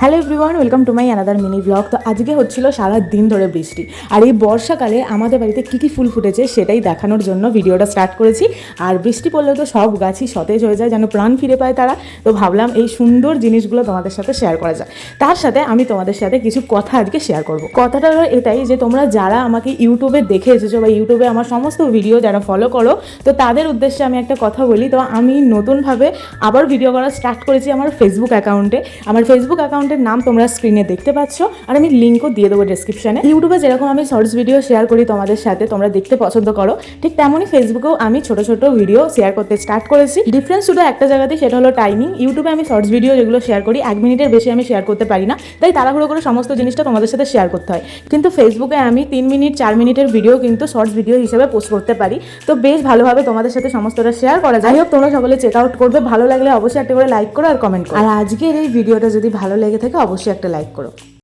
Hello everyone, welcome to my another mini blog. তো আজকে হচ্ছিল সারা দিন ধরে বৃষ্টি, আর এই বর্ষাকালে আমাদের বাড়িতে কী কী ফুল ফুটেছে সেটাই দেখানোর জন্য ভিডিওটা স্টার্ট করেছি। আর বৃষ্টি পড়লে তো সব গাছই সতেজ হয়ে যায়, যেন প্রাণ ফিরে পায় তারা। তো ভাবলাম এই সুন্দর জিনিসগুলো তোমাদের সাথে শেয়ার করা যায়। তার সাথে আমি তোমাদের সাথে কিছু কথা আজকে শেয়ার করব। কথাটা হলো এটাই যে তোমরা যারা আমাকে ইউটিউবে দেখে এসেছো বা ইউটিউবে আমার সমস্ত ভিডিও যারা ফলো করো, তো তাদের উদ্দেশ্যে আমি একটা কথা বলি। তো আমি নতুনভাবে আবার ভিডিও করা স্টার্ট করেছি আমার ফেসবুক অ্যাকাউন্টে। আমার ফেসবুক অ্যাকাউন্টের নাম তোমরা স্ক্রিনে দেখতে পাচ্ছ, আর আমি লিঙ্কও দিয়ে দেবো ডেসক্রিপশনে। ইউটিউবে যেরকম আমি শর্টস ভিডিও শেয়ার করি তোমাদের সাথে, তোমরা দেখতে পছন্দ করো, ঠিক তেমনই ফেসবুকেও আমি ছোট ছোট ভিডিও শেয়ার করতে স্টার্ট করেছি। ডিফারেন্স শুধু একটা জায়গাতেই, সেটা হলো টাইমিং। ইউটিউবে আমি শর্টস ভিডিও যেগুলো শেয়ার করি 1 মিনিটের বেশি আমি শেয়ার করতে পারি না, তাই তাড়াহুড়ো করে সমস্ত জিনিসটা তোমাদের সাথে শেয়ার করতে হয়। কিন্তু ফেসবুকে আমি 3 মিনিট 4 মিনিটের ভিডিও কিন্তু শর্টস ভিডিও হিসেবে পোস্ট করতে পারি। তো বেশ ভালোভাবে তোমাদের সাথে সমস্তটা শেয়ার করা যায়। হোক তোমরা সকলে চেক আউট করবে, ভালো লাগলে অবশ্যই একটা করে লাইক করো আর কমেন্ট করো। আর আজকের এই ভিডিওটা যদি ভালো লেগে থাকে অবশ্যই একটা লাইক করো।